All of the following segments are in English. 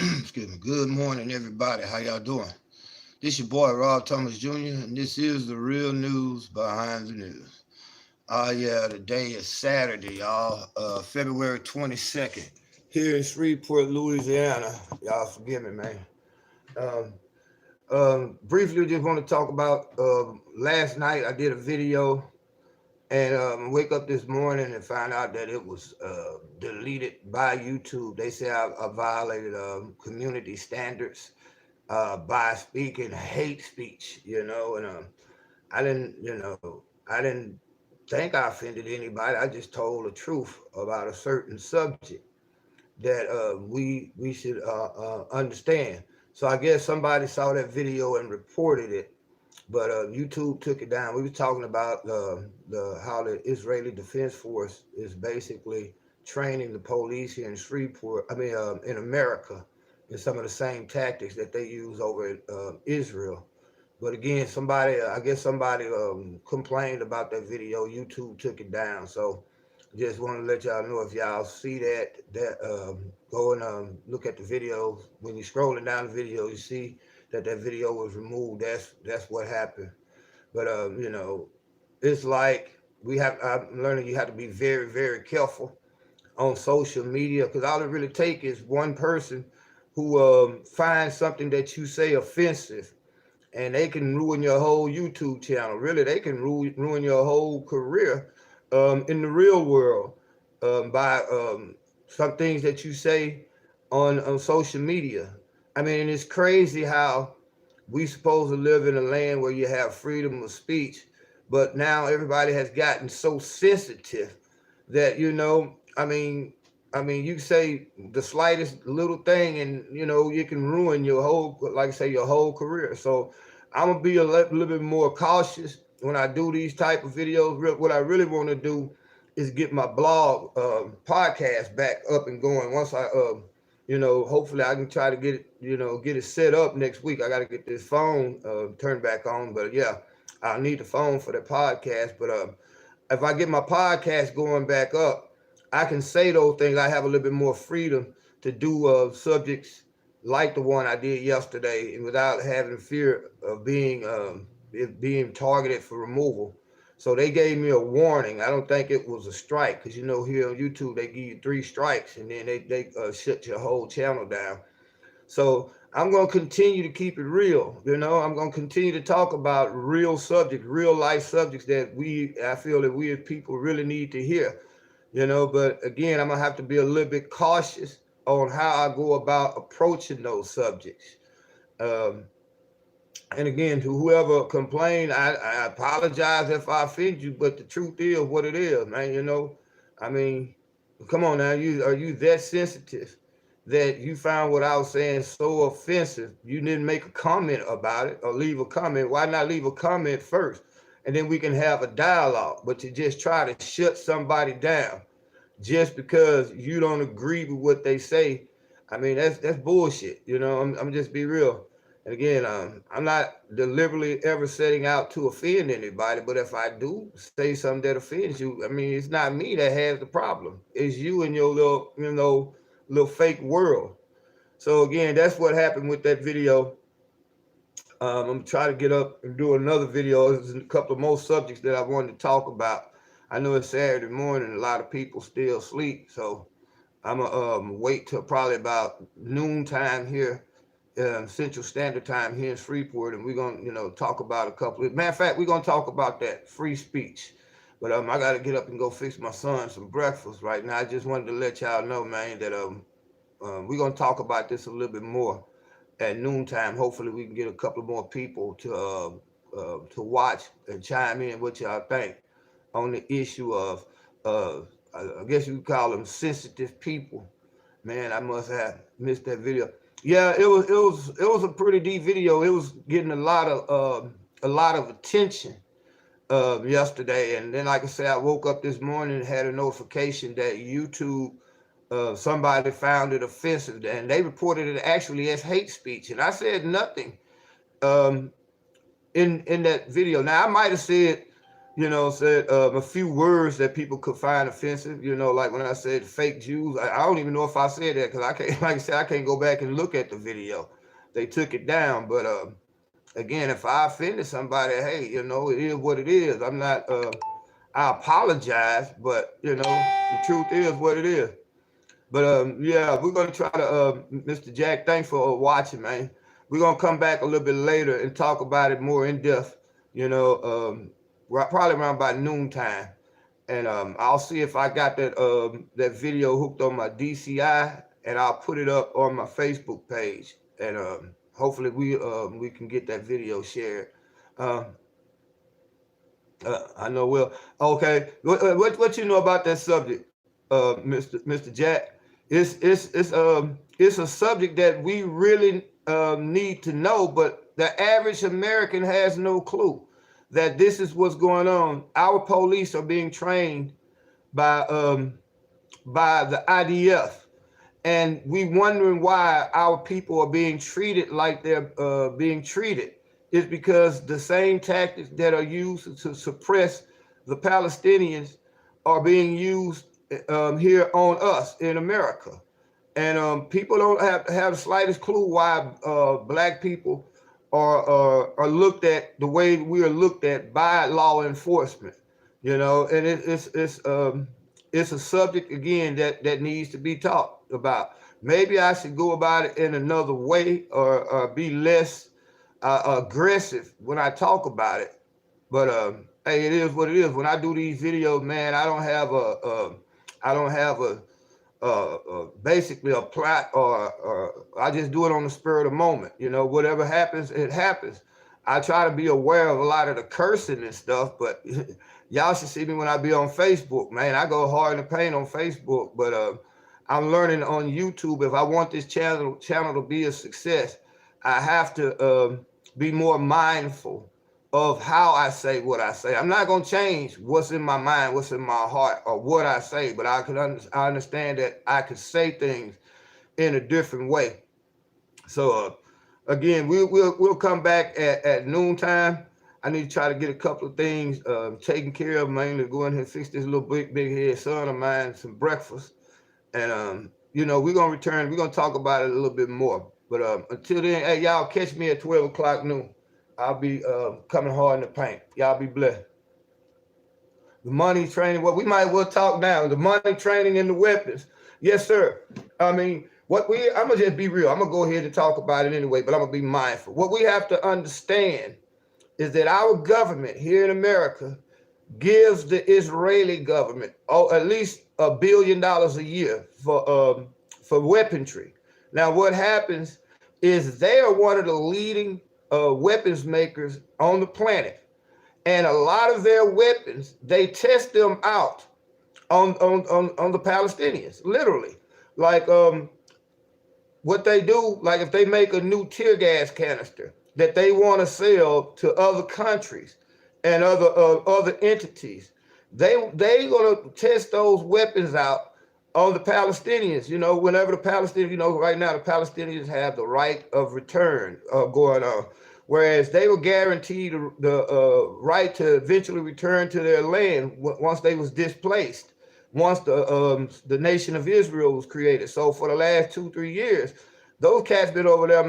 Excuse me. Good morning, everybody. How y'all doing? This your boy Rob Thomas Jr. and this is the real news behind the news. Yeah, today is Saturday, y'all. February 22nd. Here in Shreveport, Louisiana. Y'all forgive me, man. Um, Briefly, just want to talk about last night. I did a video and wake up this morning and find out that it was deleted by YouTube. They say I violated community standards by speaking hate speech, and I didn't think I offended anybody. I just told the truth about a certain subject that we should understand. So I guess somebody saw that video and reported it, but YouTube took it down. We were talking about the how the Israeli Defense Force is basically training the police here in Shreveport. In America, in some of the same tactics that they use over in Israel. But again, I guess somebody complained about that video. YouTube took it down. So just want to let y'all know if y'all see that go and look at the video. When you're scrolling down the video, you see that video was removed. That's what happened. But it's like I'm learning you have to be very, very careful on social media because all it really takes is one person who finds something that you say offensive and they can ruin your whole YouTube channel. Really, they can ruin your whole career in the real world by some things that you say on social media. I mean, it's crazy how we supposed to live in a land where you have freedom of speech, but now everybody has gotten so sensitive that you say the slightest little thing, and you can ruin your whole, like I say, your whole career. So I'm gonna be a little bit more cautious when I do these type of videos. What I really want to do is get my blog podcast back up and going. Once hopefully I can try to get it set up next week. I got to get this phone turned back on, but yeah, I'll need the phone for the podcast. But if I get my podcast going back up, I can say those things. I have a little bit more freedom to do subjects like the one I did yesterday, and without having fear of being targeted for removal. So they gave me a warning. I don't think it was a strike because here on YouTube they give you 3 strikes and then they shut your whole channel down. So I'm going to continue to keep it real. I'm going to continue to talk about real subjects, real life subjects that I feel that we as people really need to hear. But again, I'm going to have to be a little bit cautious on how I go about approaching those subjects. Um, and again, to whoever complained, I apologize if I offend you, but the truth is what it is, man. I mean, come on now, are you that sensitive that you found what I was saying so offensive? You didn't make a comment about it or leave a comment. Why not leave a comment first? And then we can have a dialogue. But to just try to shut somebody down just because you don't agree with what they say, I mean, that's bullshit. I'm just be real. And again, I'm not deliberately ever setting out to offend anybody, but if I do say something that offends you, I mean, it's not me that has the problem. It's you and your little fake world. So again, that's what happened with that video. I'm gonna try to get up and do another video. There's a couple of more subjects that I wanted to talk about. I know it's Saturday morning, a lot of people still sleep, so I'm gonna wait till probably about noontime here, Central Standard Time here in Shreveport, and we're gonna, talk about a couple of. Matter of fact, we're gonna talk about that free speech. But I got to get up and go fix my son some breakfast right now. I just wanted to let y'all know, man, that we're gonna talk about this a little bit more at noontime. Hopefully, we can get a couple more people to watch and chime in what y'all think on the issue of I guess you could call them sensitive people. Man, I must have missed that video. Yeah, it was a pretty deep video. It was getting a lot of attention yesterday, and then like I said, I woke up this morning and had a notification that YouTube somebody found it offensive, and they reported it actually as hate speech, and I said nothing um, in that video. Now I might have said said a few words that people could find offensive. Like when I said fake Jews, I don't even know if I said that because I can't, like I said, I can't go back and look at the video. They took it down, but again, if I offended somebody, hey, it is what it is. I'm not. I apologize, but the truth is what it is. But yeah, we're gonna try to, Mr. Jack. Thanks for watching, man. We're gonna come back a little bit later and talk about it more in depth. Probably around about noontime, and I'll see if I got that video hooked on my DCI, and I'll put it up on my Facebook page, and hopefully we can get that video shared. Uh, I know Will. Okay, what you know about that subject, Mr. Jack? It's a subject that we really need to know, but the average American has no clue that this is what's going on. Our police are being trained by the IDF, and we wondering why our people are being treated like they're being treated. Is because the same tactics that are used to suppress the Palestinians are being used here on us in America. And people don't have the slightest clue why black people are looked at the way we are looked at by law enforcement. And it's a subject again that needs to be talked about. Maybe I should go about it in another way or be less aggressive when I talk about it. But hey, it is what it is. When I do these videos, man, I don't have basically a plot, or I just do it on the spur of the moment. Whatever happens, it happens. I try to be aware of a lot of the cursing and stuff, but y'all should see me when I be on Facebook, man. I go hard in the paint on Facebook, but I'm learning on YouTube. If I want this channel to be a success, I have to be more mindful of how I say what I say. I'm not going to change what's in my mind, what's in my heart, or what I say, but I understand that I could say things in a different way. So again, we'll come back at noontime. I need to try to get a couple of things taken care of, mainly go in here and fix this little big head son of mine some breakfast. And we're gonna return. We're gonna talk about it a little bit more. But until then, hey, y'all catch me at 12 o'clock noon. I'll be coming hard in the paint. Y'all be blessed. The money training. Well, we might well talk now. The money training and the weapons. Yes, sir. I mean, I'm gonna just be real. I'm gonna go ahead and talk about it anyway, but I'm gonna be mindful. What we have to understand is that our government here in America gives the Israeli government at least $1 billion a year for weaponry. Now, what happens is they are one of the leading weapons makers on the planet, and a lot of their weapons, they test them out on the Palestinians, literally. Like what they do, like if they make a new tear gas canister that they want to sell to other countries and other entities, they gonna test those weapons out on the Palestinians. Whenever the Palestinians, right now the Palestinians have the right of return going on, whereas they were guaranteed the right to eventually return to their land once they was displaced, once the nation of Israel was created. So for the last 2-3 years, those cats been over there,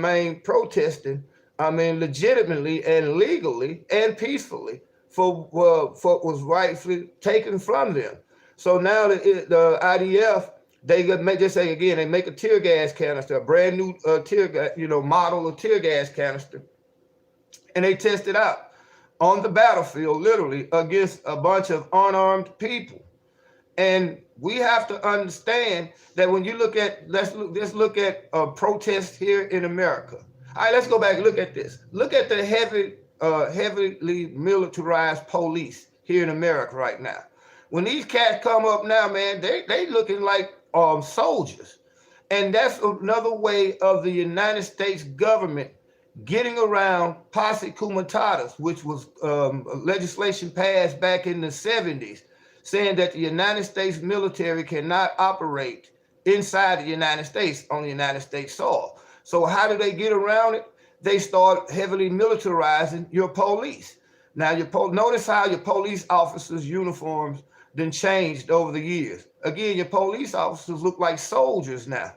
protesting. I mean, legitimately and legally and peacefully for what was rightfully taken from them. So now the IDF, they make a tear gas canister, a brand new model of tear gas canister, and they test it out on the battlefield, literally against a bunch of unarmed people. And we have to understand that when you look at, let's look at protests here in America. All right, let's go back and look at this. Look at the heavily militarized police here in America right now. When these cats come up now, man, they looking like soldiers. And that's another way of the United States government getting around posse comitatus, which was legislation passed back in the 70s, saying that the United States military cannot operate inside the United States on the United States soil. So how do they get around it? They start heavily militarizing your police. Now, notice how your police officers' uniforms then changed over the years. Again, your police officers look like soldiers now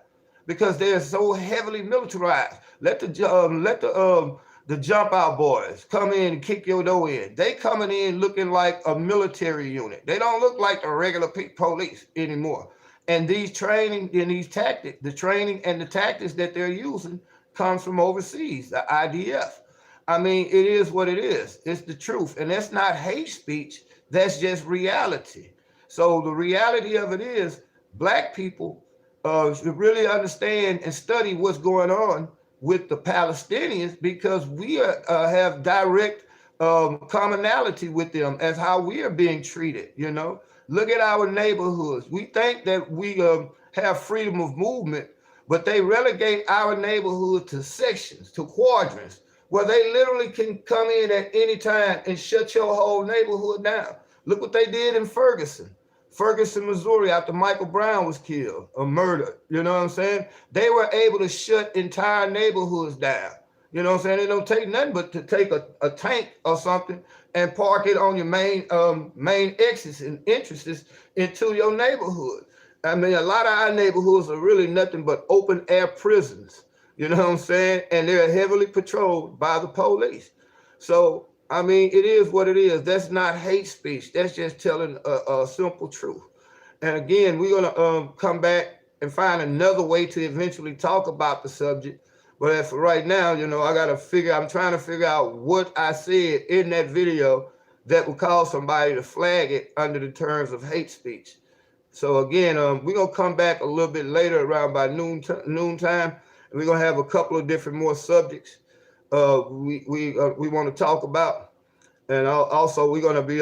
because they're so heavily militarized. Let the jump out boys come in and kick your door in. They coming in looking like a military unit. They don't look like the regular police anymore. And these training and these tactics, the training and the tactics that they're using comes from overseas, the IDF. I mean, it is what it is. It's the truth. And that's not hate speech. That's just reality. So the reality of it is black people should really understand and study what's going on with the Palestinians because we have direct commonality with them as how we are being treated, you know. Look at our neighborhoods. We think that we have freedom of movement, but they relegate our neighborhood to sections, to quadrants, where they literally can come in at any time and shut your whole neighborhood down. Look what they did in Ferguson, Missouri, after Michael Brown was killed or murdered. You know what I'm saying? They were able to shut entire neighborhoods down. You know what I'm saying? It don't take nothing but to take a tank or something and park it on your main exits and entrances into your neighborhood. I mean, a lot of our neighborhoods are really nothing but open air prisons. You know what I'm saying? And they're heavily patrolled by the police. So, I mean, it is what it is. That's not hate speech. That's just telling a simple truth. And again, we're going to come back and find another way to eventually talk about the subject. But as for right now, you know, I'm trying to figure out what I said in that video that would cause somebody to flag it under the terms of hate speech. So again, we're going to come back a little bit later around by noontime. And we're going to have a couple of different more subjects we want to talk about. And also we're going to be,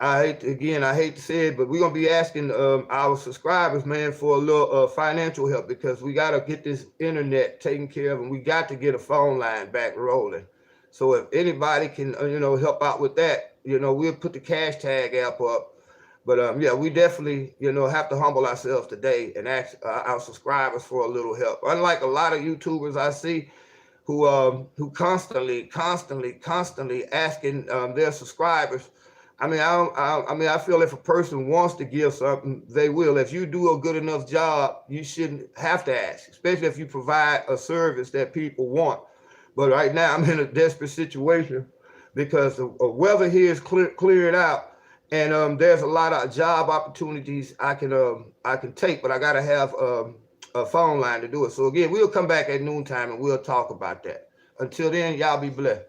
I hate to say it, but we're going to be asking our subscribers, man, for a little financial help because we got to get this internet taken care of and we got to get a phone line back rolling. So if anybody can, help out with that, we'll put the cash tag app up. But yeah, we definitely, have to humble ourselves today and ask our subscribers for a little help. Unlike a lot of YouTubers I see who constantly asking their subscribers. I mean, I feel if a person wants to give something, they will. If you do a good enough job, you shouldn't have to ask, especially if you provide a service that people want. But right now, I'm in a desperate situation because the weather here is cleared out. And there's a lot of job opportunities I can take, but I gotta have a phone line to do it. So again, we'll come back at noontime and we'll talk about that. Until then, y'all be blessed.